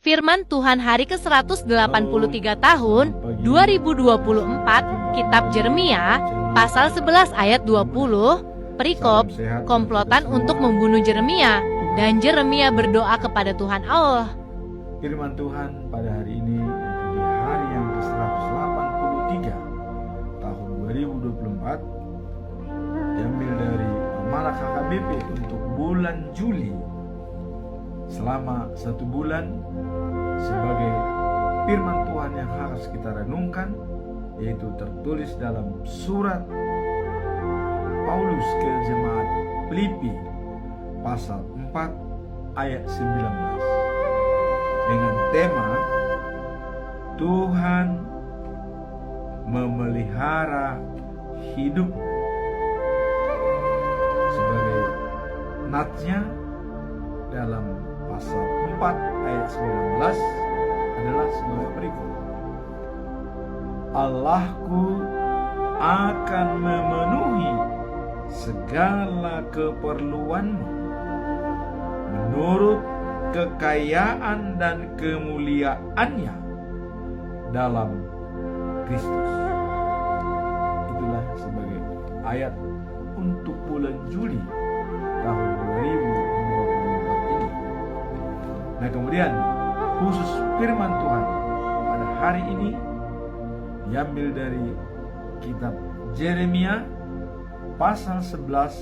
Firman Tuhan hari ke-183 tahun 2024, Kitab Jeremia, pasal 11 ayat 20, perikop, komplotan untuk membunuh Jeremia, dan Jeremia berdoa kepada Tuhan Allah. Firman Tuhan pada hari ini, yaitu di hari yang ke-183 tahun 2024, diambil dari Pemalas HKBP untuk bulan Juli selama 1 bulan, sebagai firman Tuhan yang harus kita renungkan, yaitu tertulis dalam surat Paulus ke jemaat Filipi pasal 4 ayat 19 dengan tema Tuhan memelihara hidup. Sebagai natsnya dalam pasal 4 ayat 19 adalah sebagai berikut: Allahku akan memenuhi segala keperluanmu menurut kekayaan dan kemuliaannya dalam Kristus. Itulah sebagai ayat untuk bulan Juli tahun 2024 ini. Nah, kemudian khusus firman Tuhan pada hari ini diambil dari kitab Jeremia pasal 11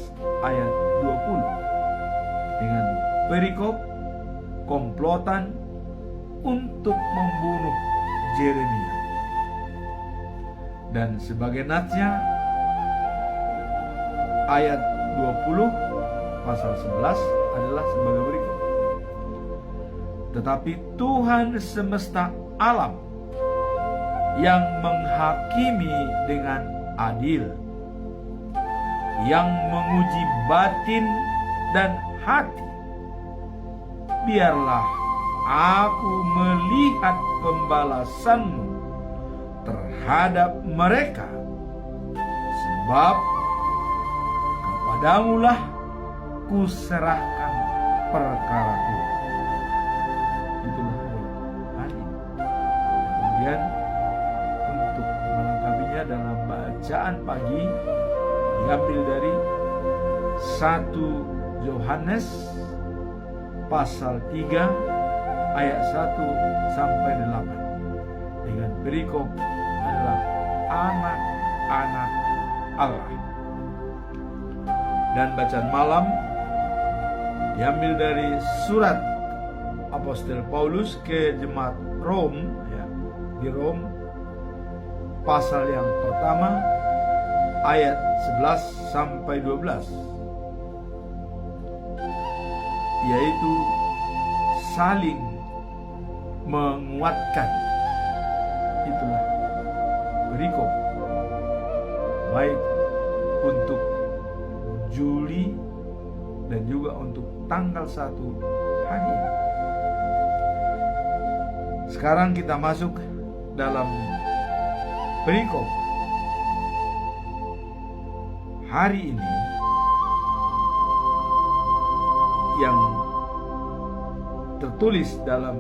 ayat 20 dengan perikop komplotan untuk membunuh Jeremia. Dan sebagai natsnya ayat 20 pasal 11 adalah sebagai berikut: Tetapi Tuhan semesta alam yang menghakimi dengan adil, yang menguji batin dan hati, biarlah aku melihat pembalasanmu terhadap mereka, sebab kepadamulah kuserahkan perkaraku. Itulah hari ini. Kemudian untuk melengkapinya dalam bacaan pagi diambil dari 1 Yohanes pasal 3 ayat 1 sampai 8 dengan perikop adalah anak-anak Allah. Dan bacaan malam diambil dari surat Apostel Paulus ke jemaat Rom, di Rom pasal yang pertama ayat 11 sampai 12, yaitu saling menguatkan. Itulah perikop baik untuk Juli dan juga untuk tanggal 1 hari ini. Sekarang kita masuk dalam perikop hari ini yang tertulis dalam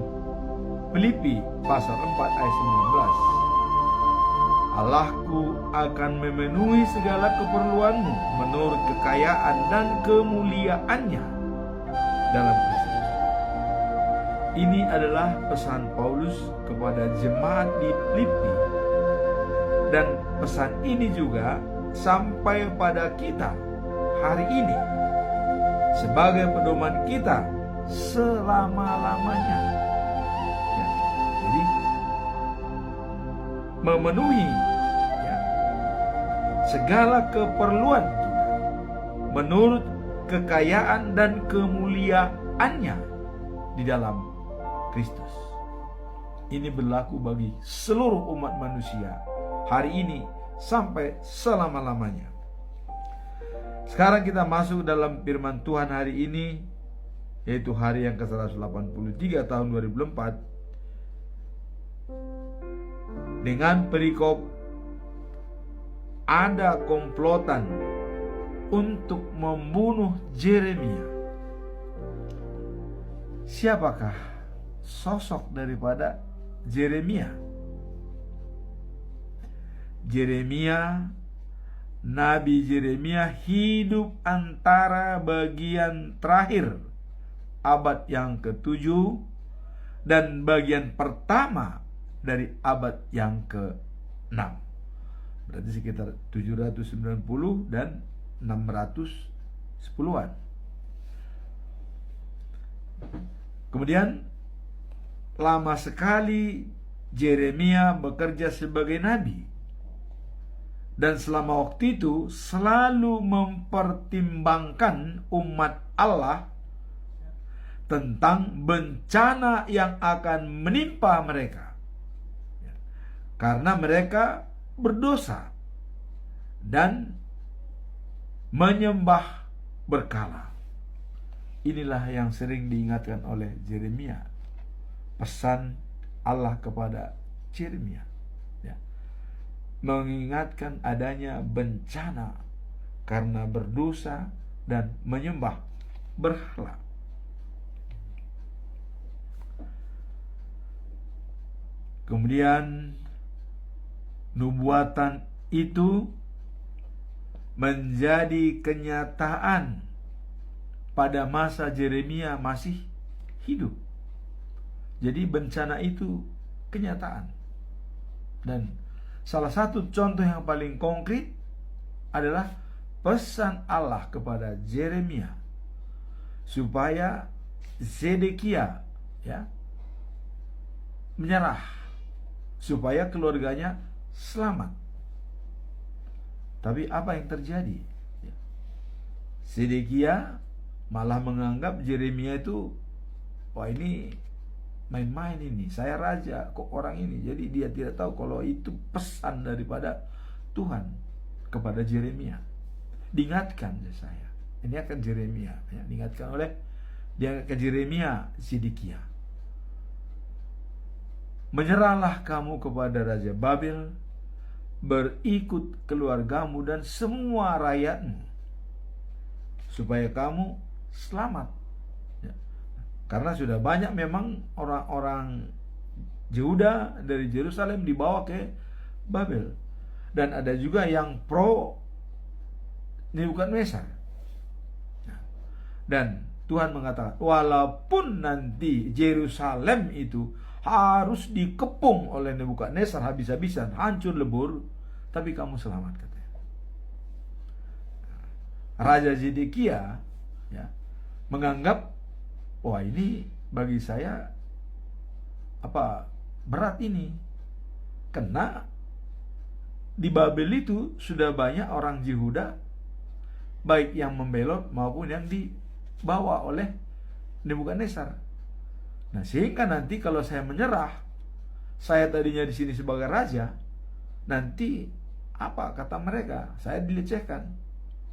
Filipi pasal 4 ayat 19. Allahku akan memenuhi segala keperluanmu menurut kekayaan dan kemuliaannya dalam Kristus. Ini adalah pesan Paulus kepada jemaat di Filipi, dan pesan ini juga sampai pada kita hari ini sebagai pedoman kita selama-lamanya. Jadi memenuhi segala keperluan kita menurut kekayaan dan kemuliaannya di dalam Kristus. Ini berlaku bagi seluruh umat manusia hari ini sampai selama-lamanya. Sekarang kita masuk dalam firman Tuhan hari ini, yaitu hari yang ke-183 tahun 2024 dengan perikop ada komplotan untuk membunuh Jeremia. Siapakah sosok daripada Yeremia. Nabi Yeremia hidup antara bagian terakhir abad yang ke-7 dan bagian pertama dari abad yang ke-6. Berarti sekitar 790 dan 610-an. Kemudian lama sekali Yeremia bekerja sebagai nabi, dan selama waktu itu selalu mempertimbangkan umat Allah tentang bencana yang akan menimpa mereka, karena mereka berdosa dan menyembah berhala. Inilah yang sering diingatkan oleh Yeremia, pesan Allah kepada Yeremia, mengingatkan adanya bencana karena berdosa dan menyembah berhala. Kemudian nubuatan itu menjadi kenyataan pada masa Yeremia masih hidup. Jadi bencana itu kenyataan. Dan salah satu contoh yang paling konkret adalah pesan Allah kepada Yeremia supaya Zedekia menyerah, supaya keluarganya selamat. Tapi apa yang terjadi? Zedekia malah menganggap Yeremia itu, wah ini main-main ini, saya raja kok orang ini. Jadi dia tidak tahu kalau itu pesan daripada Tuhan kepada Yeremia. Diingatkan saya, ini akan Yeremia, diingatkan oleh dia ke Yeremia, Zedekia, menyerahlah kamu kepada Raja Babel, berikut keluargamu dan semua rakyatmu, supaya kamu selamat. Karena sudah banyak memang orang-orang Yehuda dari Yerusalem dibawa ke Babel. Dan ada juga yang pro Nebukadnezar. Dan Tuhan mengatakan, walaupun nanti Yerusalem itu harus dikepung oleh Nebukadnezar habis-habisan, hancur lebur, tapi kamu selamat, katanya. Raja Zedekia menganggap, wah ini bagi saya berat ini, karena di Babel itu sudah banyak orang Yehuda, baik yang membelot maupun yang dibawa oleh Nebukadnezar. Nah, sehingga nanti kalau saya menyerah, saya tadinya di sini sebagai raja, nanti apa kata mereka? Saya dilecehkan.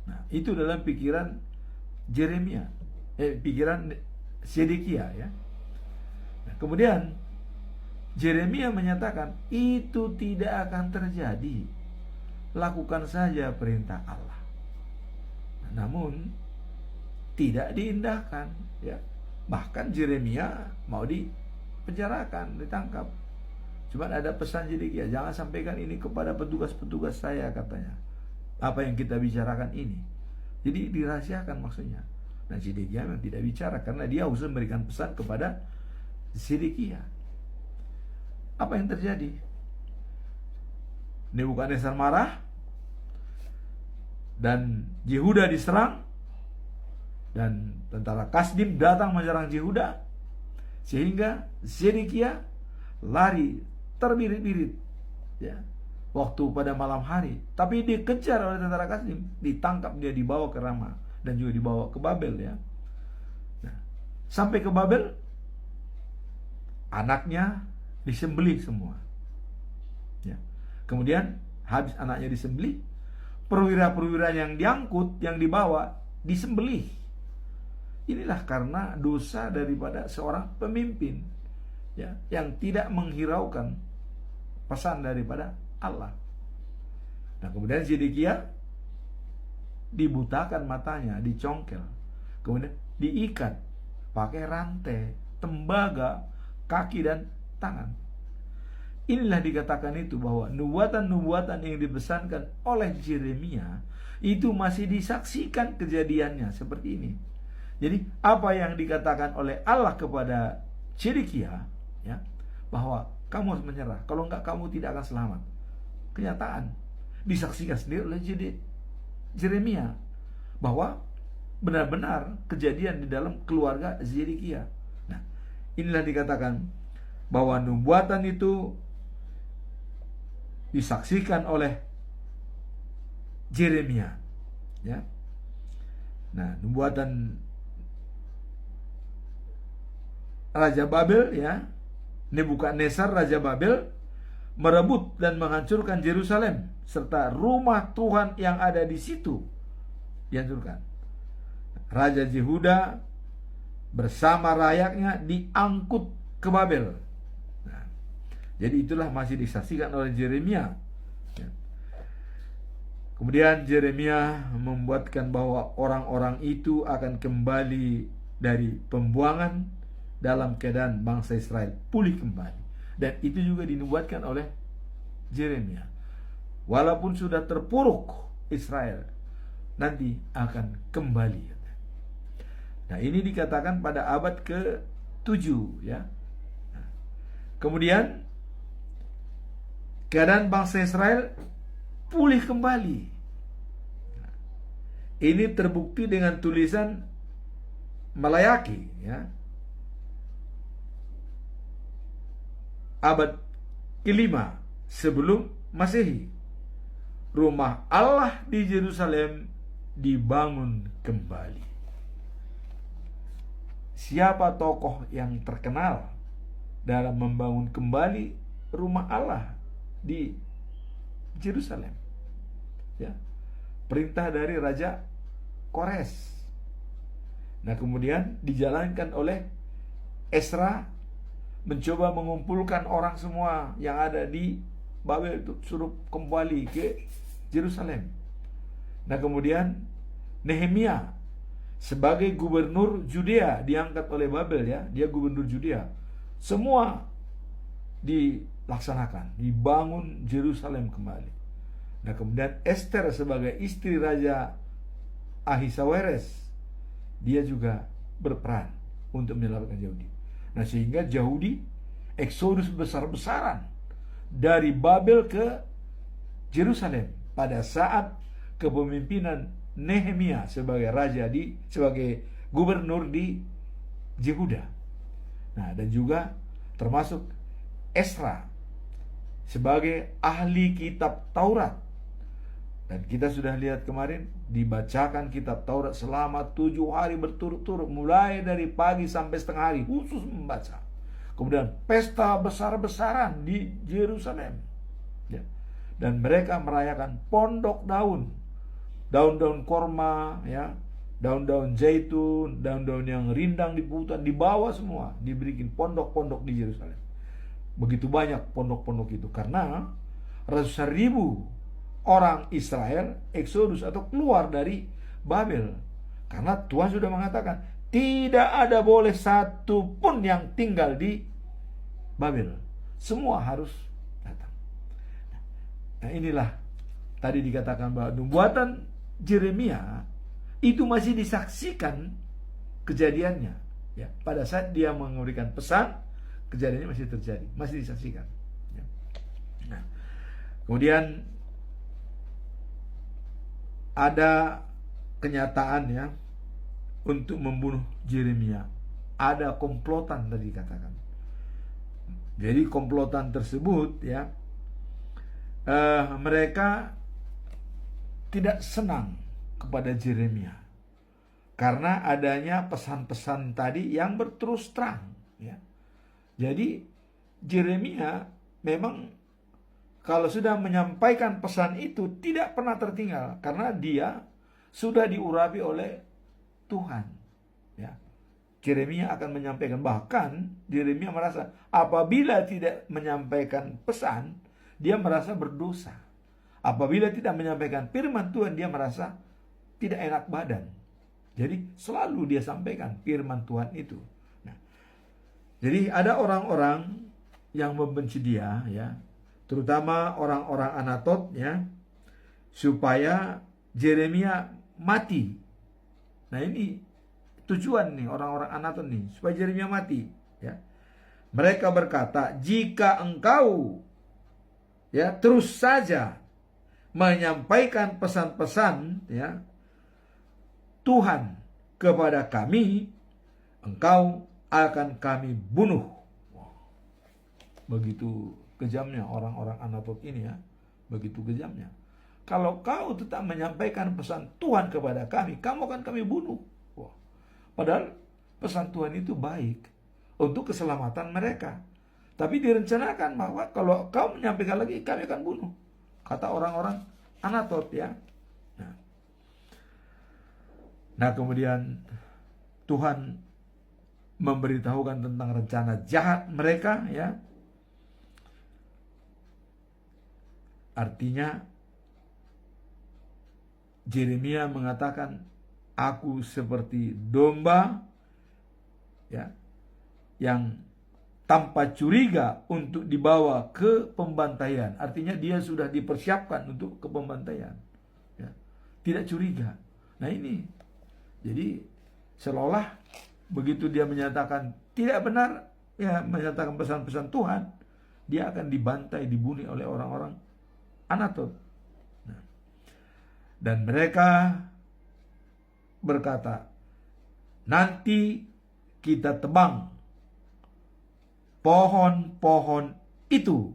Nah, itu dalam pikiran Yeremia, pikiran Zedekia Nah, kemudian Yeremia menyatakan itu tidak akan terjadi. Lakukan saja perintah Allah. Namun tidak diindahkan, Bahkan Yeremia mau dipenjarakan, ditangkap. Cuma ada pesan Zedekia, jangan sampaikan ini kepada petugas-petugas saya, katanya. Apa yang kita bicarakan ini. Jadi dirahasiakan maksudnya. Nah, Zedekia memang tidak bicara karena dia harus memberikan pesan kepada Zedekia. Apa yang terjadi? Nebukadnezar marah dan Yehuda diserang, dan tentara Kasdim datang menyerang Yehuda, sehingga Zedekia lari terbirit-birit waktu pada malam hari, tapi dikejar oleh tentara Kasdim, ditangkap, dia dibawa ke Rama dan juga dibawa ke Babel Nah, sampai ke Babel, anaknya disembelih semua. Kemudian habis anaknya disembelih, perwira-perwira yang diangkut, yang dibawa, disembelih. Inilah karena dosa daripada seorang pemimpin yang tidak menghiraukan pesan daripada Allah. Nah, kemudian Zedekia dibutakan matanya, dicongkel, kemudian diikat pakai rantai, tembaga, kaki dan tangan. Inilah dikatakan itu bahwa nubuatan-nubuatan yang dipesankan oleh Yeremia itu masih disaksikan kejadiannya seperti ini. Jadi apa yang dikatakan oleh Allah kepada Zedekia, ya, bahwa kamu harus menyerah, kalau enggak kamu tidak akan selamat. Kenyataan disaksikan sendiri oleh Yeremia bahwa benar-benar kejadian di dalam keluarga Zedekia. Nah, inilah dikatakan bahwa nubuatan itu disaksikan oleh Yeremia, ya. Nah, nubuatan Raja Babel, ya, Nebukadnezar Raja Babel merebut dan menghancurkan Yerusalem serta rumah Tuhan yang ada di situ dihancurkan. Raja Yehuda bersama rakyatnya diangkut ke Babel. Nah, jadi itulah masih disaksikan oleh Yeremia. Ya. Kemudian Yeremia membuatkan bahwa orang-orang itu akan kembali dari pembuangan dalam keadaan bangsa Israel pulih kembali. Dan itu juga dinubuatkan oleh Yeremia. Walaupun sudah terpuruk Israel, nanti akan kembali. Nah, ini dikatakan pada abad ke-7, ya. Nah, kemudian keadaan bangsa Israel pulih kembali. Nah, ini terbukti dengan tulisan Malayaki, ya. Abad ke-5 sebelum Masehi. Rumah Allah di Yerusalem dibangun kembali. Siapa tokoh yang terkenal dalam membangun kembali rumah Allah di Yerusalem? Ya, perintah dari Raja Kores. Nah, kemudian dijalankan oleh Esra, mencoba mengumpulkan orang semua yang ada di Babel itu, suruh kembali ke Yerusalem. Nah, kemudian Nehemia sebagai gubernur Judea diangkat oleh Babel, ya, dia gubernur Judea. Semua dilaksanakan, dibangun Yerusalem kembali. Nah, kemudian Esther sebagai istri Raja Ahasuerus, dia juga berperan untuk menyelamatkan Yahudi. Nah, sehingga Yahudi eksodus besar-besaran dari Babel ke Yerusalem pada saat kepemimpinan Nehemia sebagai sebagai gubernur di Yehuda. Nah, dan juga termasuk Esra sebagai ahli kitab Taurat. Dan kita sudah lihat kemarin, dibacakan kitab Taurat selama 7 hari berturut-turut, mulai dari pagi sampai setengah hari, khusus membaca. Kemudian pesta besar-besaran di Yerusalem, ya. Dan mereka merayakan pondok daun-daun korma, ya, daun-daun zaitun, daun-daun yang rindang di hutan, dibawa semua, dibikin pondok-pondok di Yerusalem. Begitu banyak pondok-pondok itu karena ratusan ribu orang Israel eksodus atau keluar dari Babel. Karena Tuhan sudah mengatakan tidak ada boleh satu pun yang tinggal di Babel. Semua harus datang. Nah, inilah tadi dikatakan bahwa nubuatan Yeremia itu masih disaksikan kejadiannya, ya. Pada saat dia memberikan pesan, kejadiannya masih terjadi, masih disaksikan, ya. Nah, kemudian ada kenyataan, ya, untuk membunuh Yeremia. Ada komplotan tadi dikatakan. Jadi komplotan tersebut, ya, mereka tidak senang kepada Yeremia karena adanya pesan-pesan tadi yang berterus terang, ya. Jadi Yeremia memang kalau sudah menyampaikan pesan itu tidak pernah tertinggal karena dia sudah diurapi oleh Tuhan, ya. Yeremia akan menyampaikan, bahkan Yeremia merasa apabila tidak menyampaikan pesan, dia merasa berdosa. Apabila tidak menyampaikan firman Tuhan, dia merasa tidak enak badan. Jadi selalu dia sampaikan firman Tuhan itu. Nah, Jadi ada orang-orang yang membenci dia, ya, terutama orang-orang Anatot, ya, supaya Yeremia mati. Nah, ini tujuan nih orang-orang Anatot nih, supaya Yeremia mati, ya. Mereka berkata, jika engkau, ya, terus saja menyampaikan pesan-pesan, ya, Tuhan kepada kami, engkau akan kami bunuh. Begitu kejamnya orang-orang Anatot ini, ya. Begitu kejamnya. Kalau kau tetap menyampaikan pesan Tuhan kepada kami, kamu akan kami bunuh. Wah. Padahal pesan Tuhan itu baik untuk keselamatan mereka. Tapi direncanakan bahwa kalau kau menyampaikan lagi, kami akan bunuh. Kata orang-orang Anatot, ya. Nah, kemudian Tuhan memberitahukan tentang rencana jahat mereka, ya. Artinya Yeremia mengatakan, aku seperti domba, ya, yang tanpa curiga untuk dibawa ke pembantaian. Artinya dia sudah dipersiapkan untuk ke pembantaian, ya. Tidak curiga. Nah, ini jadi seolah begitu dia menyatakan tidak benar, ya, menyatakan pesan-pesan Tuhan, dia akan dibantai, dibunuh oleh orang-orang Anatot. Nah, dan mereka berkata, nanti kita tebang pohon-pohon itu,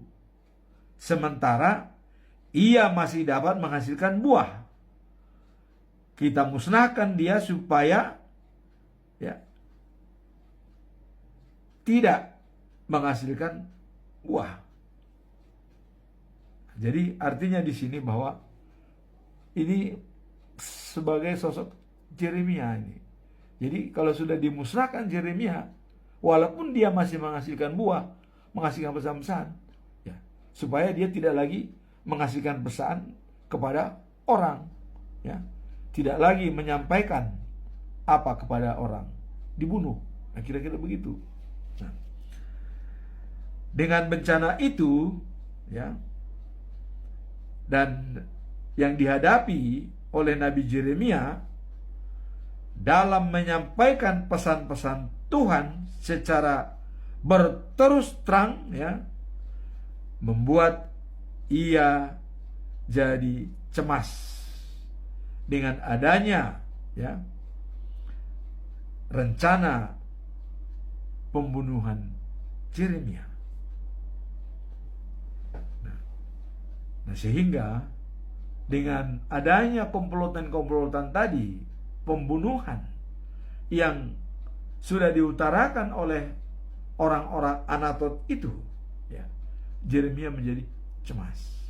sementara ia masih dapat menghasilkan buah. Kita musnahkan dia supaya, ya, tidak menghasilkan buah. Jadi artinya di sini bahwa ini sebagai sosok Yeremia ini. Jadi kalau sudah dimusnahkan Yeremia, walaupun dia masih menghasilkan buah, menghasilkan pesan-pesan, ya, supaya dia tidak lagi menghasilkan pesan kepada orang, ya, tidak lagi menyampaikan apa kepada orang, dibunuh. Nah, kira-kira begitu. Nah, dengan bencana itu, ya, dan yang dihadapi oleh Nabi Yeremia dalam menyampaikan pesan-pesan Tuhan secara berterus terang, ya, membuat ia jadi cemas dengan adanya, ya, rencana pembunuhan Yeremia. Nah, sehingga dengan adanya komplotan-komplotan tadi, pembunuhan yang sudah diutarakan oleh orang-orang Anatot itu, ya, Yeremia menjadi cemas.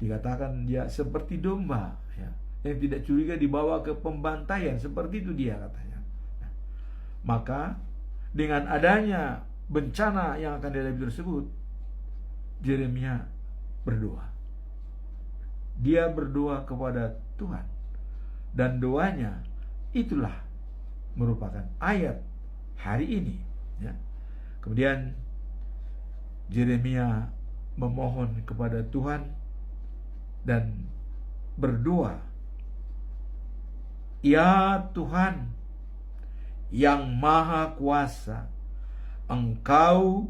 Dikatakan dia seperti domba, ya, yang tidak curiga dibawa ke pembantaian, seperti itu dia katanya. Nah, maka dengan adanya bencana yang akan dihadapi tersebut, Yeremia berdoa. Dia berdoa kepada Tuhan, dan doanya itulah merupakan ayat hari ini, ya. Kemudian Yeremia memohon kepada Tuhan dan berdoa, ya Tuhan yang maha kuasa, Engkau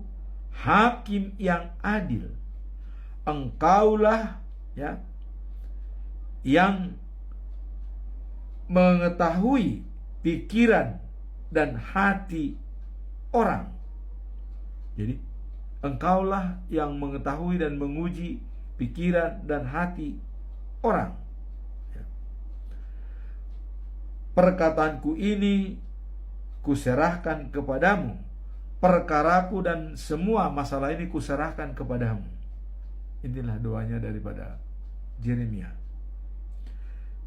hakim yang adil, Engkaulah, ya, yang mengetahui pikiran dan hati orang. Jadi Engkaulah yang mengetahui dan menguji pikiran dan hati orang. Perkataanku ini kuserahkan kepadamu, perkaraku dan semua masalah ini kuserahkan kepadamu. Inilah doanya daripada Yeremia.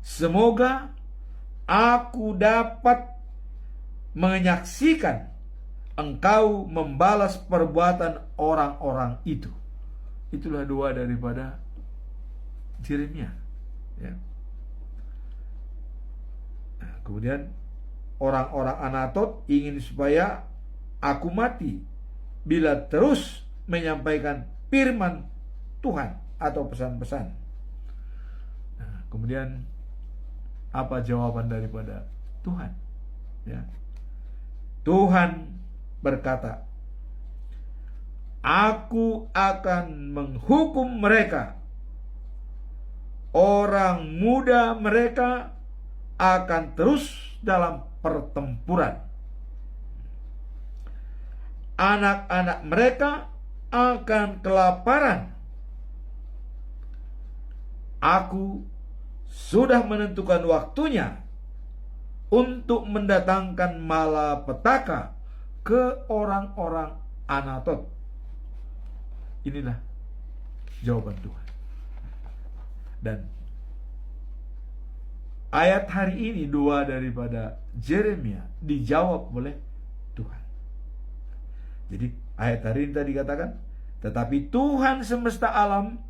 Semoga aku dapat menyaksikan Engkau membalas perbuatan orang-orang itu. Itulah doa daripada Yeremia, ya. Nah, kemudian orang-orang Anatot ingin supaya aku mati bila terus menyampaikan firman Tuhan atau pesan-pesan. Nah, kemudian apa jawaban daripada Tuhan? Ya. Tuhan berkata, aku akan menghukum mereka. Orang muda mereka akan terus dalam pertempuran. Anak-anak mereka akan kelaparan. Aku sudah menentukan waktunya untuk mendatangkan malapetaka ke orang-orang Anatot. Inilah jawaban Tuhan. Dan ayat hari ini, doa daripada Yeremia dijawab oleh Tuhan. Jadi ayat hari ini tadi katakan, tetapi Tuhan semesta alam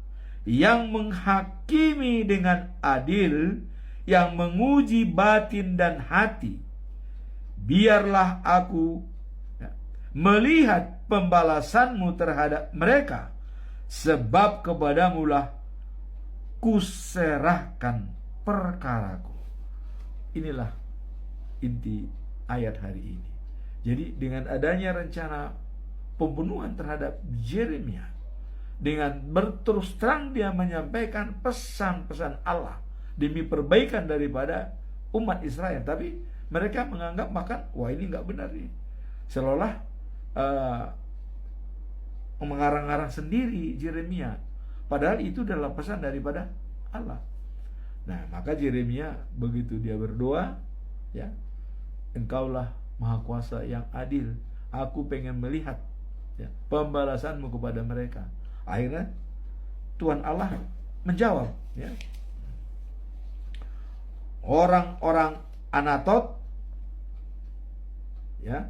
yang menghakimi dengan adil, yang menguji batin dan hati, biarlah aku melihat pembalasanmu terhadap mereka, sebab kepadamulah kuserahkan perkaraku. Inilah inti ayat hari ini. Jadi dengan adanya rencana pembunuhan terhadap Yeremia, dengan berterus terang dia menyampaikan pesan-pesan Allah demi perbaikan daripada umat Israel, tapi mereka menganggap bahkan, wah ini nggak benar nih, seolah mengarang-arang sendiri Yeremia, padahal itu adalah pesan daripada Allah. Nah, maka Yeremia begitu dia berdoa, ya, engkaulah Maha Kuasa yang adil, aku pengen melihat, ya, pembalasanmu kepada mereka. Akhirnya Tuhan Allah menjawab, ya. Orang-orang Anatot, ya,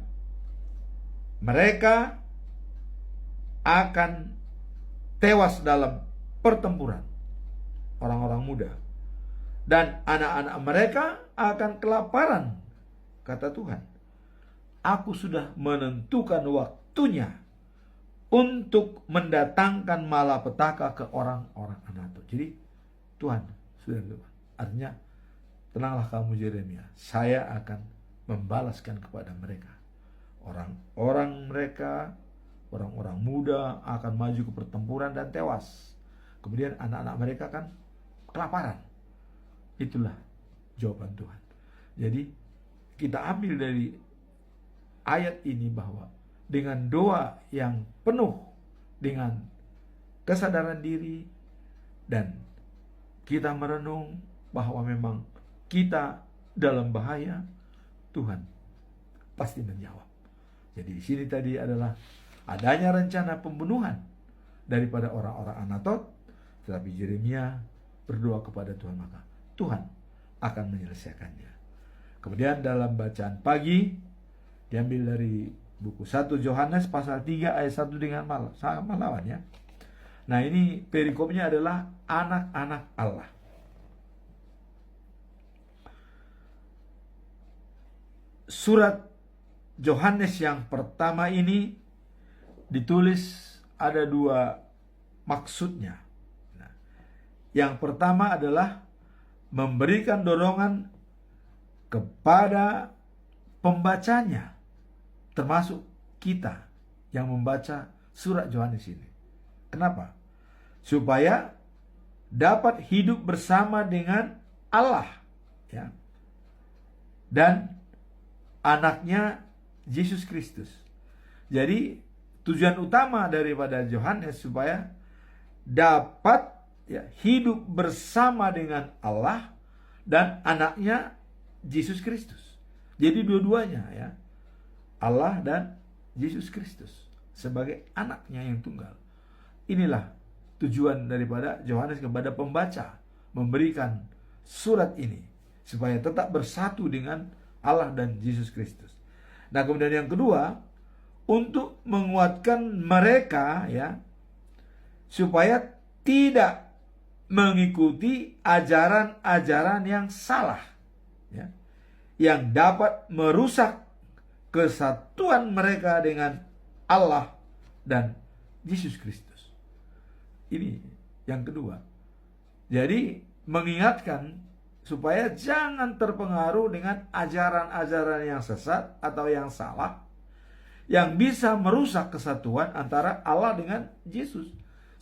mereka akan tewas dalam pertempuran, orang-orang muda, dan anak-anak mereka akan kelaparan, kata Tuhan. Aku sudah menentukan waktunya untuk mendatangkan malapetaka ke orang-orang Anatot. Jadi Tuhan sudah tentukan. Artinya, tenanglah kamu Yeremia, saya akan membalaskan kepada mereka. Orang-orang mereka, orang-orang muda akan maju ke pertempuran dan tewas. Kemudian anak-anak mereka kan kelaparan. Itulah jawaban Tuhan. Jadi kita ambil dari ayat ini bahwa dengan doa yang penuh dengan kesadaran diri, dan kita merenung bahwa memang kita dalam bahaya, Tuhan pasti menjawab. Jadi di sini tadi adalah adanya rencana pembunuhan daripada orang-orang Anatot, tetapi Yeremia berdoa kepada Tuhan, maka Tuhan akan menyelesaikannya. Kemudian dalam bacaan pagi diambil dari buku 1 Yohanes pasal 3 ayat 1 dengan melawan, ya. Nah, ini perikopnya adalah anak-anak Allah. Surat Yohanes yang pertama ini ditulis ada dua maksudnya. Nah, yang pertama adalah memberikan dorongan kepada pembacanya, termasuk kita yang membaca surat Yohanes ini. Kenapa? Supaya dapat hidup bersama dengan Allah, ya, dan anaknya Yesus Kristus. Jadi tujuan utama daripada Yohanes supaya dapat, ya, hidup bersama dengan Allah dan anaknya Yesus Kristus. Jadi dua-duanya, ya, Allah dan Yesus Kristus sebagai anaknya yang tunggal. Inilah tujuan daripada Yohanes kepada pembaca, memberikan surat ini supaya tetap bersatu dengan Allah dan Yesus Kristus. Nah, kemudian yang kedua, untuk menguatkan mereka, ya, supaya tidak mengikuti ajaran-ajaran yang salah, ya, yang dapat merusak kesatuan mereka dengan Allah dan Yesus Kristus. Ini yang kedua. Jadi mengingatkan supaya jangan terpengaruh dengan ajaran-ajaran yang sesat atau yang salah, yang bisa merusak kesatuan antara Allah dengan Yesus.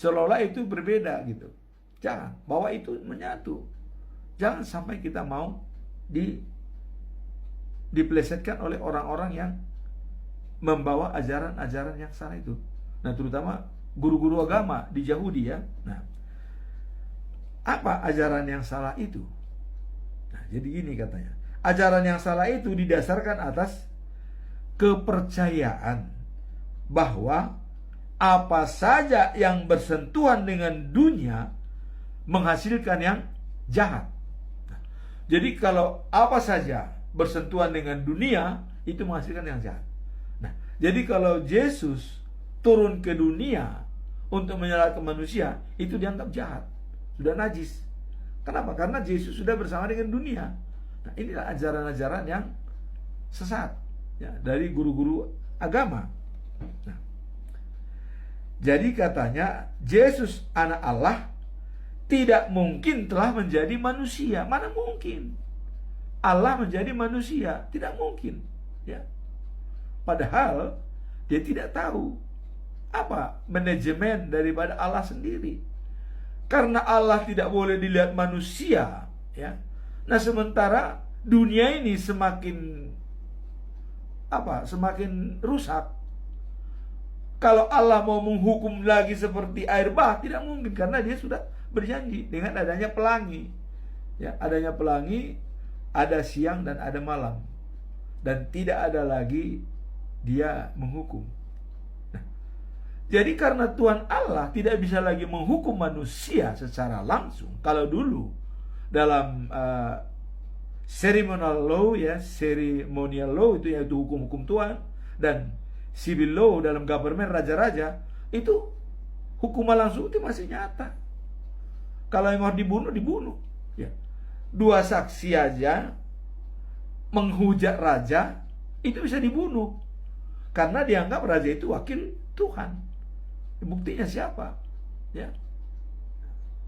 Seolah-olah itu berbeda gitu. Jangan, bahwa itu menyatu. Jangan sampai kita mau dipelesetkan oleh orang-orang yang membawa ajaran-ajaran yang salah itu. Nah, terutama guru-guru agama di Yahudi ya. Nah, apa ajaran yang salah itu? Nah, jadi gini katanya. Ajaran yang salah itu didasarkan atas kepercayaan bahwa apa saja yang bersentuhan dengan dunia menghasilkan yang jahat. Nah, jadi kalau apa saja bersentuhan dengan dunia itu menghasilkan yang jahat. Nah, jadi kalau Yesus turun ke dunia untuk menyelamatkan manusia, itu dianggap jahat, sudah najis. Kenapa? Karena Yesus sudah bersama dengan dunia. Nah, inilah ajaran-ajaran yang sesat ya, dari guru-guru agama. Nah, jadi katanya Yesus anak Allah tidak mungkin telah menjadi manusia. Mana mungkin Allah menjadi manusia? Tidak mungkin ya. Padahal dia tidak tahu apa manajemen daripada Allah sendiri. Karena Allah tidak boleh dilihat manusia ya. Nah, sementara dunia ini semakin rusak. Kalau Allah mau menghukum lagi seperti air bah, tidak mungkin, karena dia sudah berjanji dengan adanya pelangi. Ya, adanya pelangi, ada siang dan ada malam. Dan tidak ada lagi dia menghukum. Nah, jadi karena Tuhan Allah tidak bisa lagi menghukum manusia secara langsung. Kalau dulu dalam ceremonial law itu yaitu hukum-hukum Tuhan, dan civil law dalam government raja-raja, itu hukuman langsung itu masih nyata. Kalau yang harus dibunuh ya. Dua saksi aja menghujat raja itu bisa dibunuh karena dianggap raja itu wakil Tuhan. Buktinya siapa? Ya.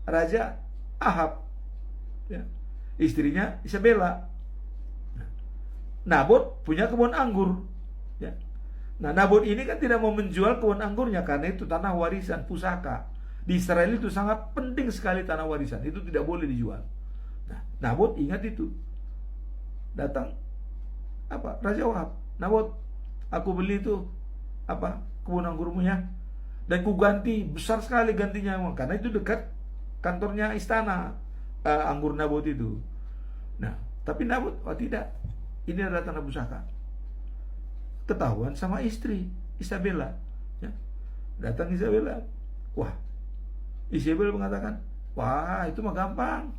Raja Ahab. Ya. Istrinya Isabella. Nabot punya kebun anggur. Ya. Nah, Nabot ini kan tidak mau menjual kebun anggurnya karena itu tanah warisan pusaka. Di Israel itu sangat penting sekali tanah warisan. Itu tidak boleh dijual. Nah, Nabot ingat itu. Datang Raja Wahab. Nabot, aku beli itu kebun anggurmu ya. Dan ku ganti, besar sekali gantinya, karena itu dekat kantornya istana anggur Nabot itu. Nah, tapi Nabot, tidak. Ini adalah tanah pusaka. Ketahuan sama istri Isabella ya. Datang Isabella, wah, Isabella mengatakan, wah, itu mah gampang,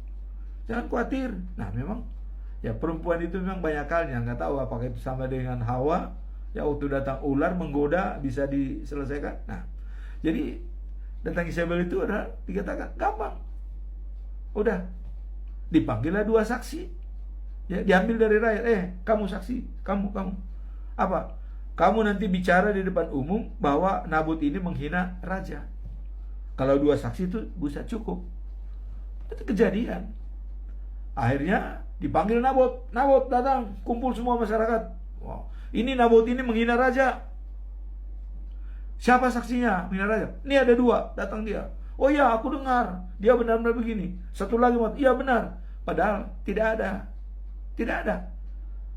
jangan khawatir. Nah, memang ya perempuan itu memang banyak halnya, nggak tahu apakah itu sama dengan Hawa ya, waktu datang ular menggoda bisa diselesaikan. Nah, jadi datang Isabel itu adalah dikatakan gampang, udah dipanggillah dua saksi ya, diambil dari rakyat, kamu saksi, kamu kamu nanti bicara di depan umum bahwa Nabot ini menghina raja. Kalau dua saksi itu bisa cukup. Itu kejadian. Akhirnya dipanggil Nabot. Nabot datang, kumpul semua masyarakat. Wow, ini Nabot ini menghina raja. Siapa saksinya menghina raja? Ini ada dua, datang dia. Oh ya, aku dengar dia benar-benar begini. Satu lagi, iya benar. Padahal tidak ada.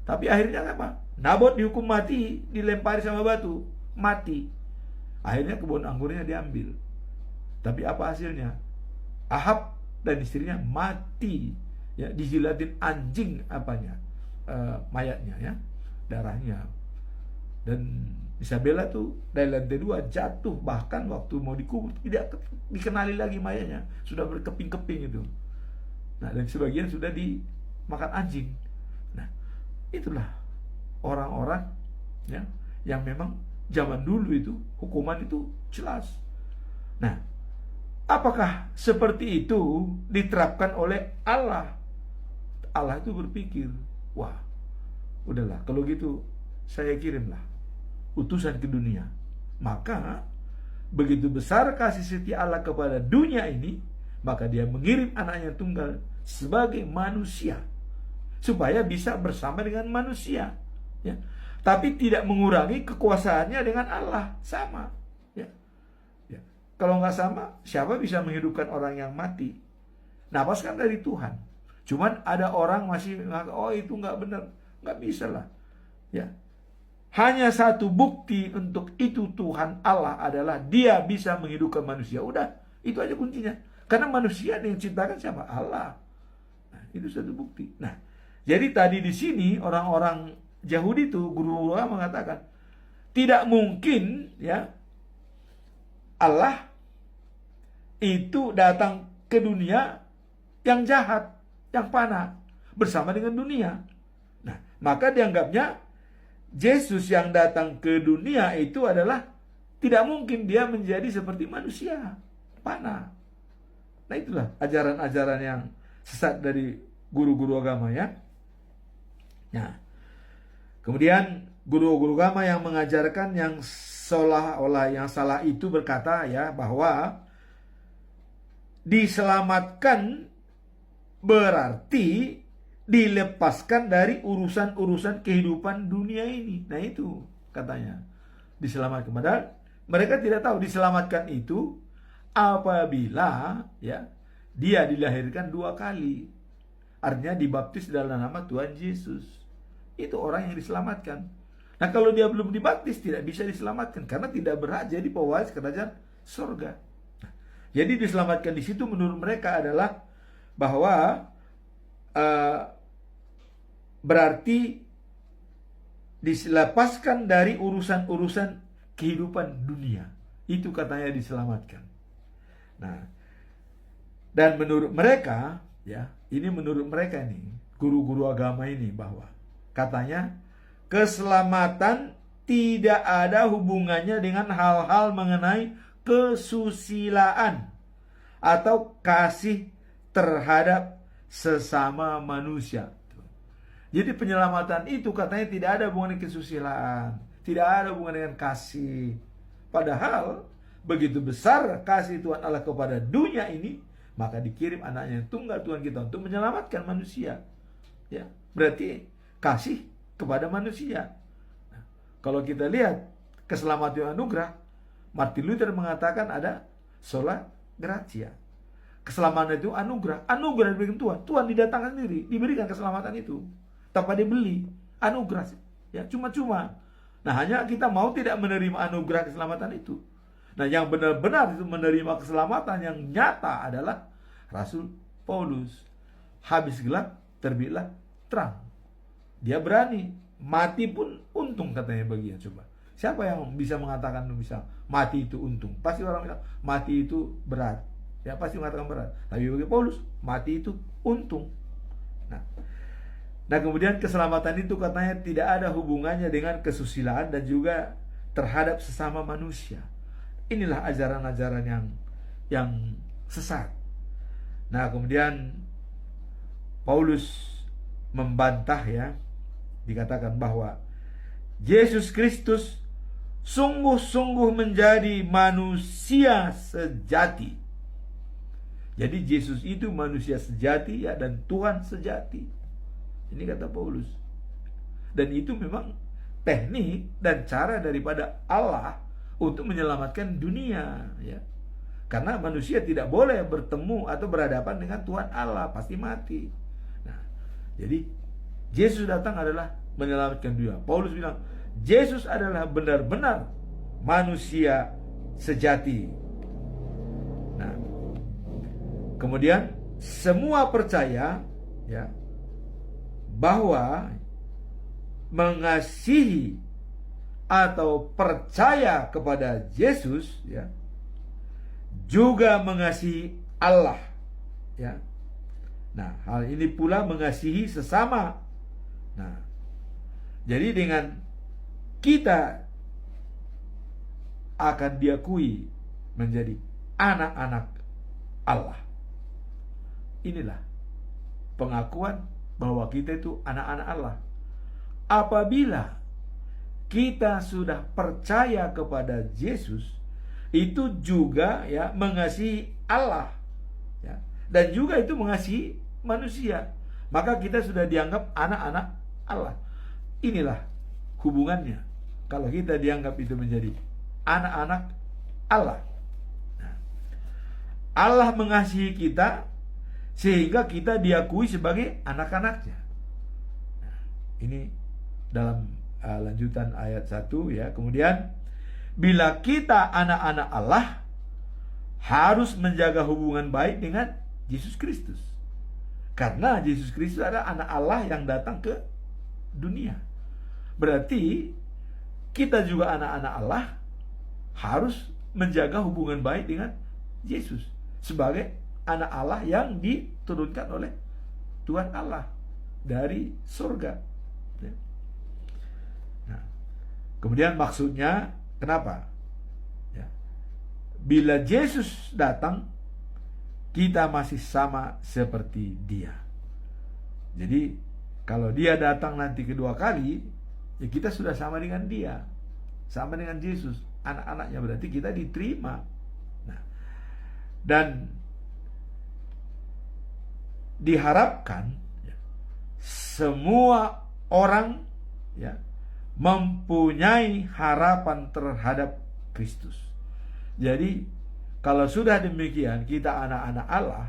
Tapi akhirnya apa? Nabot dihukum mati, dilempari sama batu, mati. Akhirnya kebun anggurnya diambil. Tapi apa hasilnya? Ahab dan istrinya mati ya, dijilatin anjing mayatnya ya, darahnya. Dan Isabella tuh dari lantai 2 jatuh, bahkan waktu mau dikubur tidak dikenali lagi mayatnya, sudah berkeping-keping itu. Nah, dan sebagian sudah dimakan anjing. Nah, itulah orang-orang ya yang memang zaman dulu itu hukuman itu jelas. Nah, apakah seperti itu diterapkan oleh Allah? Allah itu berpikir, wah, udahlah kalau gitu saya kirimlah utusan ke dunia. Maka begitu besar kasih setia Allah kepada dunia ini, maka dia mengirim anaknya tunggal sebagai manusia supaya bisa bersama dengan manusia, ya. Tapi tidak mengurangi kekuasaannya dengan Allah, sama, ya. Ya. Kalau nggak sama, siapa bisa menghidupkan orang yang mati? Nafas kan dari Tuhan. Cuman ada orang masih menganggap, oh itu nggak benar, nggak bisa lah, ya. Hanya satu bukti untuk itu Tuhan Allah adalah Dia bisa menghidupkan manusia. Udah, itu aja kuncinya. Karena manusia yang ciptakan siapa? Allah. Nah, itu satu bukti. Nah, jadi tadi di sini orang-orang Yahudi itu, guru agama mengatakan tidak mungkin, ya, Allah itu datang ke dunia yang jahat, yang panah bersama dengan dunia. Nah, maka dianggapnya Yesus yang datang ke dunia itu adalah tidak mungkin dia menjadi seperti manusia panah. Nah, itulah ajaran-ajaran yang sesat dari guru-guru agama, ya. Nah, kemudian guru-guru agama yang mengajarkan yang seolah-olah yang salah itu berkata, ya, bahwa diselamatkan berarti dilepaskan dari urusan-urusan kehidupan dunia ini. Nah, itu katanya diselamatkan. Padahal mereka tidak tahu diselamatkan itu apabila, ya, dia dilahirkan 2 kali. Artinya dibaptis dalam nama Tuhan Yesus. Itu orang yang diselamatkan. Nah, kalau dia belum dibaptis tidak bisa diselamatkan karena tidak berhak jadi pewaris kerajaan surga. Nah, jadi diselamatkan di situ menurut mereka adalah bahwa berarti dilepaskan dari urusan-urusan kehidupan dunia. Itu katanya diselamatkan. Nah, dan menurut mereka, ya, ini menurut mereka nih, guru-guru agama ini, bahwa katanya keselamatan tidak ada hubungannya dengan hal-hal mengenai kesusilaan atau kasih terhadap sesama manusia. Jadi penyelamatan itu katanya tidak ada hubungan dengan kesusilaan, tidak ada hubungan dengan kasih. Padahal begitu besar kasih Tuhan Allah kepada dunia ini, maka dikirim anaknya yang tunggal Tuhan kita untuk menyelamatkan manusia. Ya, berarti kasih kepada manusia. Nah, kalau kita lihat keselamatan anugerah, Martin Luther mengatakan ada sola gratia. Keselamatan itu anugerah, anugerah dari Tuhan. Tuhan didatangkan sendiri, diberikan keselamatan itu tanpa dibeli, anugerah, ya, cuma-cuma. Nah, hanya kita mau tidak menerima anugerah keselamatan itu. Nah, yang benar-benar itu menerima keselamatan yang nyata adalah Rasul Paulus. Habis gelap, terbitlah terang. Dia berani, mati pun untung katanya bagian. Coba, siapa yang bisa mengatakan bisa mati itu untung? Pasti orang bilang mati itu berat. Ya, pasti mengatakan berat. Tapi bagi Paulus, mati itu untung. Nah, kemudian keselamatan itu katanya tidak ada hubungannya dengan kesusilaan dan juga terhadap sesama manusia. Inilah ajaran-ajaran yang sesat. Nah, kemudian Paulus membantah, ya, dikatakan bahwa Yesus Kristus sungguh-sungguh menjadi manusia sejati. Jadi Yesus itu manusia sejati, ya, dan Tuhan sejati. Ini kata Paulus. Dan itu memang teknik dan cara daripada Allah untuk menyelamatkan dunia, ya. Karena manusia tidak boleh bertemu atau berhadapan dengan Tuhan Allah, pasti mati. Nah, jadi Yesus datang adalah menyelamatkan dunia. Paulus bilang, Yesus adalah benar-benar manusia sejati. Nah, kemudian semua percaya, ya, bahwa mengasihi atau percaya kepada Yesus, ya, juga mengasihi Allah, ya. Nah, hal ini pula mengasihi sesama. Nah, jadi dengan kita akan diakui menjadi anak-anak Allah. Inilah pengakuan bahwa kita itu anak-anak Allah. Apabila kita sudah percaya kepada Yesus, itu juga ya mengasihi Allah, ya, dan juga itu mengasihi manusia. Maka kita sudah dianggap anak-anak Allah. Inilah hubungannya kalau kita dianggap itu menjadi anak-anak Allah. Nah, Allah mengasihi kita sehingga kita diakui sebagai anak-anaknya. Nah, ini dalam lanjutan ayat 1 ya. Kemudian, bila kita anak-anak Allah, harus menjaga hubungan baik dengan Yesus Kristus. Karena Yesus Kristus adalah anak Allah yang datang ke dunia. Berarti kita juga anak-anak Allah harus menjaga hubungan baik dengan Yesus sebagai anak Allah yang diturunkan oleh Tuhan Allah dari surga. Nah, kemudian maksudnya kenapa? Ya. Bila Yesus datang, kita masih sama seperti Dia. Jadi kalau Dia datang nanti kedua kali, ya kita sudah sama dengan Dia, sama dengan Yesus, anak-anaknya, berarti kita diterima. Nah, dan diharapkan ya, semua orang ya mempunyai harapan terhadap Kristus. Jadi kalau sudah demikian, kita anak-anak Allah,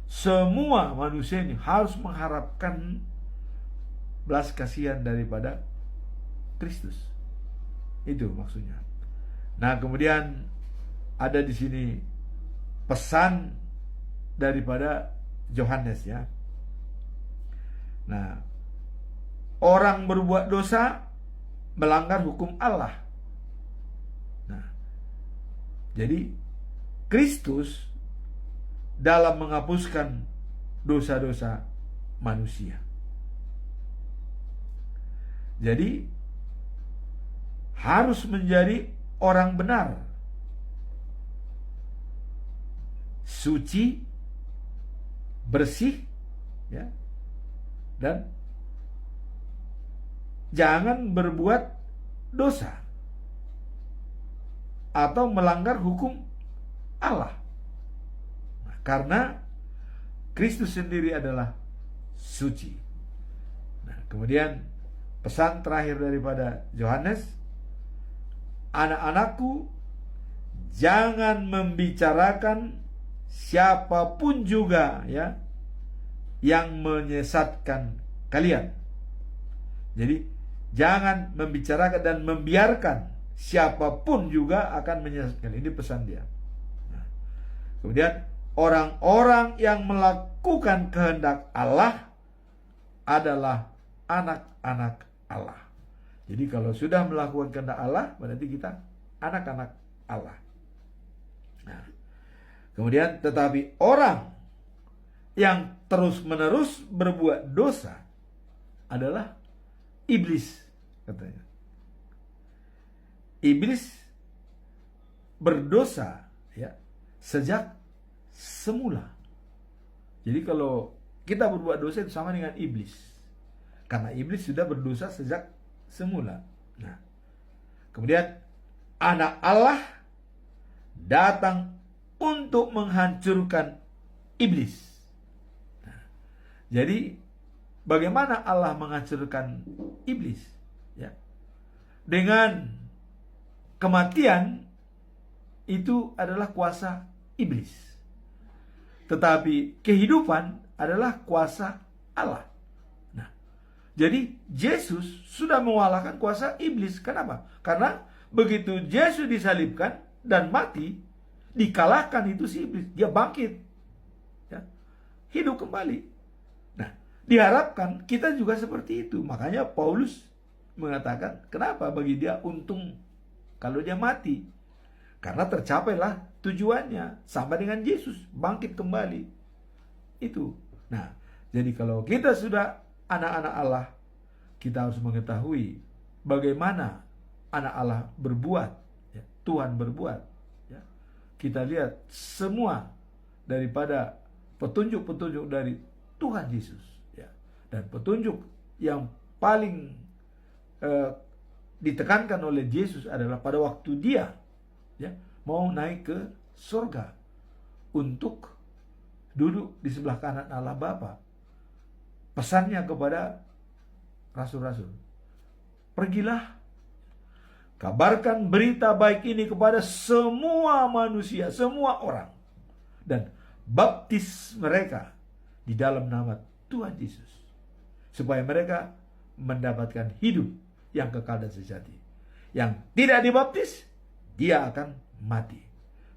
semua manusia ini harus mengharapkan belas kasihan daripada Kristus. Itu maksudnya. Nah, kemudian ada di sini pesan daripada Yohanes ya. Nah, orang berbuat dosa melanggar hukum Allah. Nah, jadi Kristus dalam menghapuskan dosa-dosa manusia. Jadi harus menjadi orang benar, suci, bersih, ya, dan jangan berbuat dosa atau melanggar hukum Allah. Nah, karena Kristus sendiri adalah suci. Nah, kemudian pesan terakhir daripada Yohanes, anak-anakku, jangan membicarakan siapapun juga ya yang menyesatkan kalian. Jadi jangan membicarakan dan membiarkan siapapun juga akan menyesatkan. Ini pesan dia. Nah, kemudian orang-orang yang melakukan kehendak Allah adalah anak-anak Allah. Jadi kalau sudah melakukan kehendak Allah, berarti kita anak-anak Allah. Nah, kemudian tetapi orang yang terus-menerus berbuat dosa adalah iblis, katanya. Iblis berdosa ya sejak semula. Jadi kalau kita berbuat dosa itu sama dengan iblis. Karena iblis sudah berdosa sejak semula. Nah, kemudian anak Allah datang untuk menghancurkan iblis. Nah, jadi bagaimana Allah menghancurkan iblis? Ya, dengan kematian itu adalah kuasa iblis. Tetapi kehidupan adalah kuasa Allah. Nah, jadi Yesus sudah mengalahkan kuasa iblis. Kenapa? Karena begitu Yesus disalibkan dan mati, dikalahkan itu si iblis. Dia bangkit. Ya, hidup kembali. Nah, diharapkan kita juga seperti itu. Makanya Paulus mengatakan, kenapa bagi dia untung kalau dia mati? Karena tercapailah tujuannya, sama dengan Yesus, bangkit kembali. Itu. Nah, jadi kalau kita sudah anak-anak Allah, kita harus mengetahui bagaimana anak Allah berbuat, ya, Tuhan berbuat. Ya. Kita lihat semua daripada petunjuk-petunjuk dari Tuhan Yesus, ya. Dan petunjuk yang paling ditekankan oleh Yesus adalah pada waktu dia ya mau naik ke surga untuk duduk di sebelah kanan Allah Bapa. Pesannya kepada rasul-rasul, pergilah, kabarkan berita baik ini kepada semua manusia, semua orang, dan baptis mereka di dalam nama Tuhan Yesus, supaya mereka mendapatkan hidup yang kekal dan sejati. Yang tidak dibaptis, dia akan mati.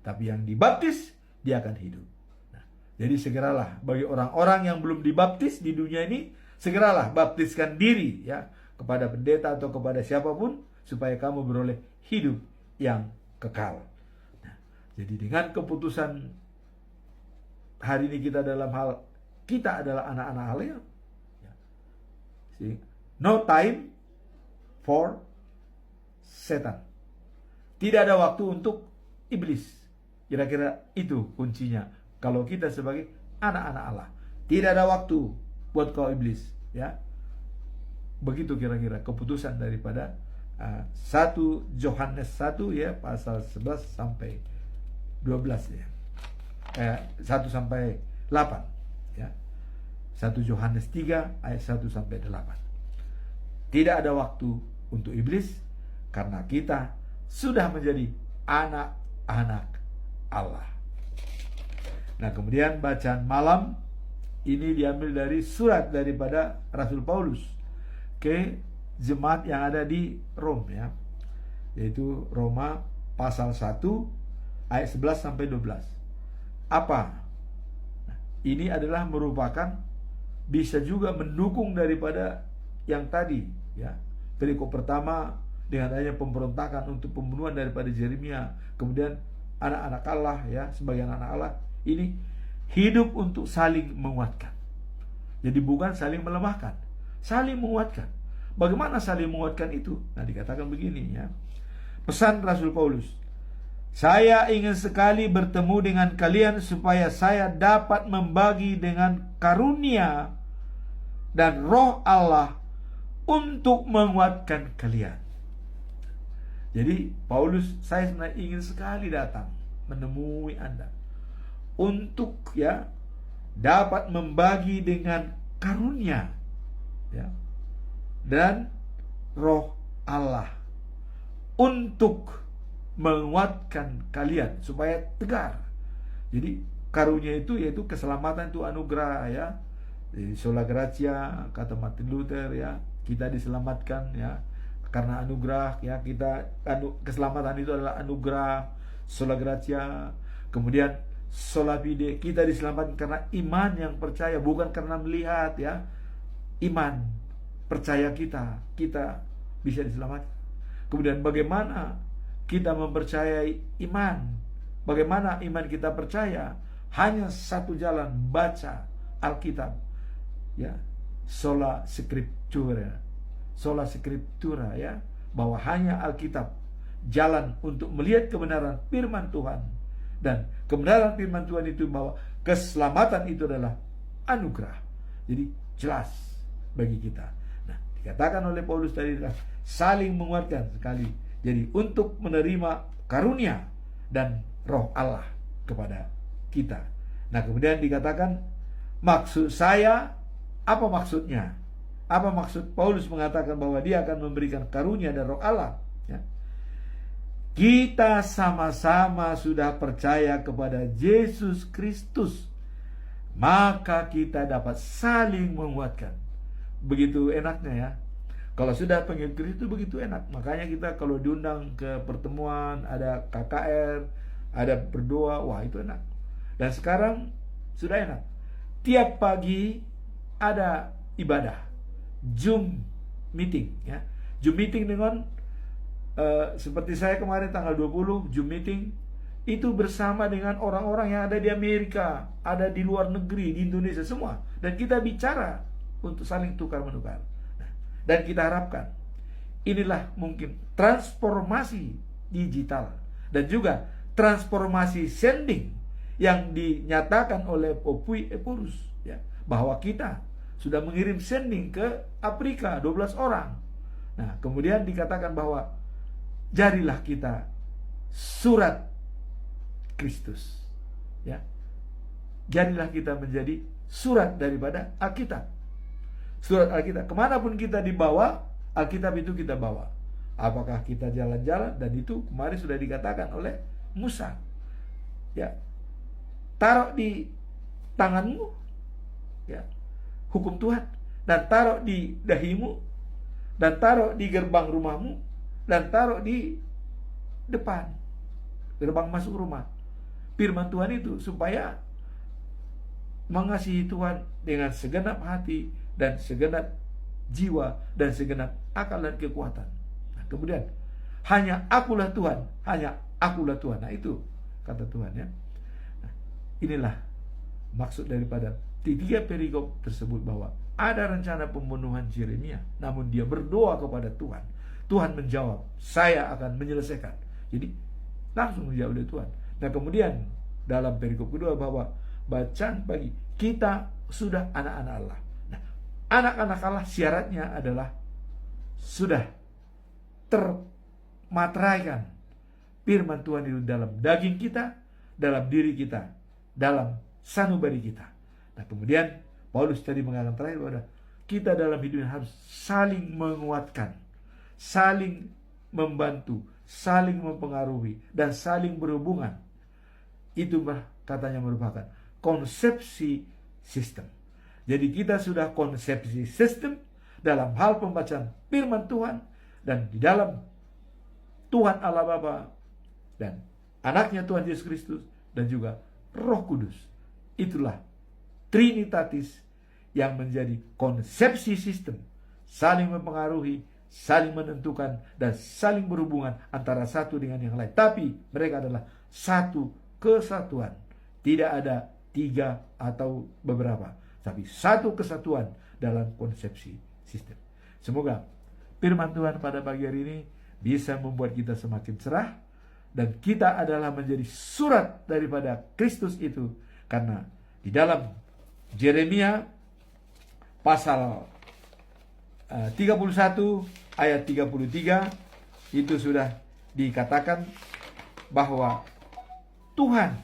Tapi yang dibaptis, dia akan hidup. Nah, jadi segeralah bagi orang-orang yang belum dibaptis di dunia ini, segeralah baptiskan diri ya kepada pendeta atau kepada siapapun, supaya kamu beroleh hidup yang kekal. Nah, jadi dengan keputusan hari ini kita dalam hal kita adalah anak-anak Allah ya. No time for setan. Tidak ada waktu untuk iblis. Kira-kira itu kuncinya. Kalau kita sebagai anak-anak Allah, tidak ada waktu buat kau iblis ya. Begitu kira-kira keputusan daripada 1 Yohanes 1 ya pasal 11 sampai 12 ya. 1 sampai 8 ya. 1 Yohanes 3 ayat 1 sampai 8. Tidak ada waktu untuk iblis karena kita sudah menjadi anak-anak Allah. Nah, kemudian bacaan malam ini diambil dari surat daripada Rasul Paulus ke jemaat yang ada di Rom ya. Yaitu Roma pasal 1 ayat 11 sampai 12. Apa? Nah, ini adalah merupakan bisa juga mendukung daripada yang tadi ya. Perikop pertama dengan adanya pemberontakan untuk pembunuhan daripada Yeremia, kemudian anak-anak Allah ya, sebagai anak Allah ini hidup untuk saling menguatkan. Jadi bukan saling melemahkan, saling menguatkan. Bagaimana saling menguatkan itu? Nah, dikatakan begini ya. Pesan Rasul Paulus, saya ingin sekali bertemu dengan kalian supaya saya dapat membagi dengan karunia dan roh Allah untuk menguatkan kalian. Jadi Paulus, saya sebenarnya ingin sekali datang menemui Anda untuk ya dapat membagi dengan karunia ya dan roh Allah untuk menguatkan kalian supaya tegar. Jadi karunia itu yaitu keselamatan, itu anugerah ya. Sola gratia kata Martin Luther ya, kita diselamatkan ya karena anugerah ya, kita keselamatan itu adalah anugerah, sola gratia. Kemudian sola fide, kita diselamatkan karena iman yang percaya, bukan karena melihat ya. Iman percaya kita bisa diselamatkan. Kemudian bagaimana kita mempercayai iman? Bagaimana iman kita percaya? Hanya satu jalan, baca Alkitab ya, sola scriptura ya, bahwa hanya Alkitab jalan untuk melihat kebenaran firman Tuhan, dan kebenaran firman Tuhan itu bahwa keselamatan itu adalah anugerah. Jadi jelas bagi kita. Nah, dikatakan oleh Paulus tadi adalah saling menguatkan sekali. Jadi untuk menerima karunia dan roh Allah kepada kita. Nah, kemudian dikatakan maksud saya, apa maksudnya? Apa maksud Paulus mengatakan bahwa dia akan memberikan karunia dan roh Allah ya? Kita sama-sama sudah percaya kepada Yesus Kristus, maka kita dapat saling menguatkan. Begitu enaknya ya. Kalau sudah pengikut Kristus begitu enak. Makanya kita kalau diundang ke pertemuan, ada KKR, ada berdoa, wah itu enak. Dan sekarang sudah enak. Tiap pagi ada ibadah, Zoom meeting ya. Zoom meeting dengan seperti saya kemarin tanggal 20 Zoom meeting itu bersama dengan orang-orang yang ada di Amerika, ada di luar negeri, di Indonesia semua, dan kita bicara untuk saling tukar menukar. Nah, dan kita harapkan inilah mungkin transformasi digital dan juga transformasi sending yang dinyatakan oleh Popui Epurus ya, bahwa kita sudah mengirim sending ke Afrika 12 orang Nah, kemudian dikatakan bahwa jadilah kita surat Kristus. Ya. Jadilah kita menjadi surat daripada Alkitab. Surat Alkitab. Kemanapun kita dibawa, Alkitab itu kita bawa. Apakah kita jalan-jalan, dan itu kemarin sudah dikatakan oleh Musa. Ya. Taruh di tanganmu, ya, hukum Tuhan, dan taruh di dahimu, dan taruh di gerbang rumahmu, dan taruh di depan gerbang masuk rumah. Firman Tuhan itu supaya mengasihi Tuhan dengan segenap hati dan segenap jiwa dan segenap akal dan kekuatan. Nah, kemudian hanya akulah Tuhan, hanya akulah Tuhan. Nah, itu kata Tuhan, ya. Nah, inilah maksud daripada tiga perikop tersebut, bahwa ada rencana pembunuhan Yeremia, namun dia berdoa kepada Tuhan. Tuhan menjawab, saya akan menyelesaikan. Jadi langsung dijawab oleh Tuhan. Nah, kemudian dalam perikop kedua, bahwa bacaan bagi kita sudah anak-anak Allah. Nah, anak-anak Allah syaratnya adalah sudah termateraikan firman Tuhan itu dalam daging kita, dalam diri kita, dalam sanubari kita. Nah, kemudian Paulus tadi mengatakan terakhir bahwa kita dalam hidup ini harus saling menguatkan, saling membantu, saling mempengaruhi, dan saling berhubungan. Itu katanya merupakan konsepsi sistem. Jadi kita sudah konsepsi sistem dalam hal pembacaan firman Tuhan, dan di dalam Tuhan Allah Bapa dan anaknya Tuhan Yesus Kristus dan juga Roh Kudus. Itulah Trinitatis yang menjadi konsepsi sistem, saling mempengaruhi, saling menentukan, dan saling berhubungan antara satu dengan yang lain. Tapi mereka adalah satu kesatuan. Tidak ada tiga atau beberapa, tapi satu kesatuan dalam konsepsi sistem. Semoga firman Tuhan pada pagi hari ini bisa membuat kita semakin cerah, dan kita adalah menjadi surat daripada Kristus itu. Karena di dalam Yeremia pasal 31 ayat 33 itu sudah dikatakan bahwa Tuhan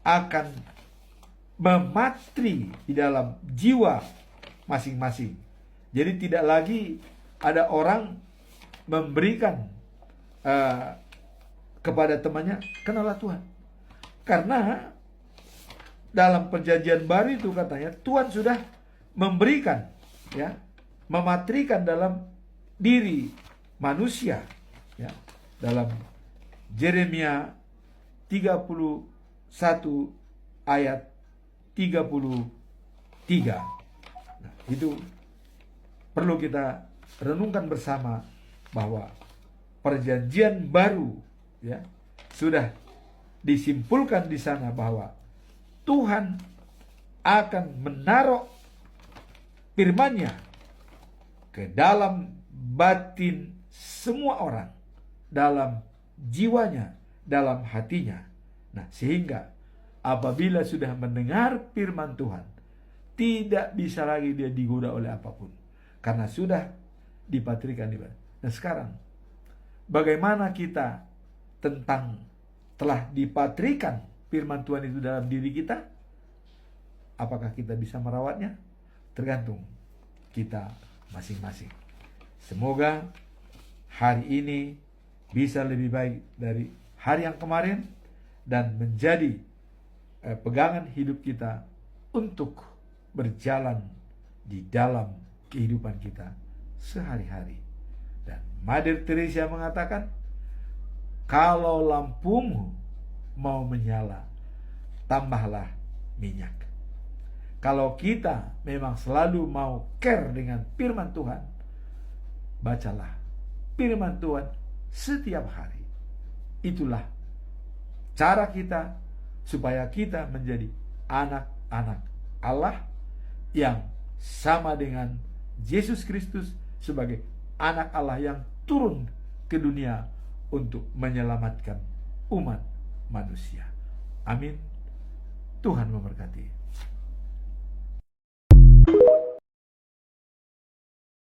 akan mematri di dalam jiwa masing-masing. Jadi tidak lagi ada orang memberikan kepada temannya, kenalah Tuhan. Karena dalam perjanjian baru itu katanya Tuhan sudah memberikan, ya, mematrikan dalam diri manusia, ya, dalam Yeremia 31 ayat 33. Nah, itu perlu kita renungkan bersama, bahwa perjanjian baru, ya, sudah disimpulkan di sana bahwa Tuhan akan menaruh firman-Nya ke dalam batin semua orang, dalam jiwanya, dalam hatinya. Nah, sehingga apabila sudah mendengar firman Tuhan, tidak bisa lagi dia digoda oleh apapun, karena sudah dipatrikan di batin. Nah, sekarang bagaimana kita tentang telah dipatrikan firman Tuhan itu dalam diri kita? Apakah kita bisa merawatnya? Tergantung kita masing-masing. Semoga hari ini bisa lebih baik dari hari yang kemarin, dan menjadi pegangan hidup kita untuk berjalan di dalam kehidupan kita sehari-hari. Dan Mother Teresa mengatakan, kalau lampumu mau menyala, tambahlah minyak. Kalau kita memang selalu mau care dengan firman Tuhan, bacalah firman Tuhan setiap hari. Itulah cara kita supaya kita menjadi anak-anak Allah yang sama dengan Yesus Kristus sebagai anak Allah yang turun ke dunia untuk menyelamatkan umat manusia. Amin. Tuhan memberkati.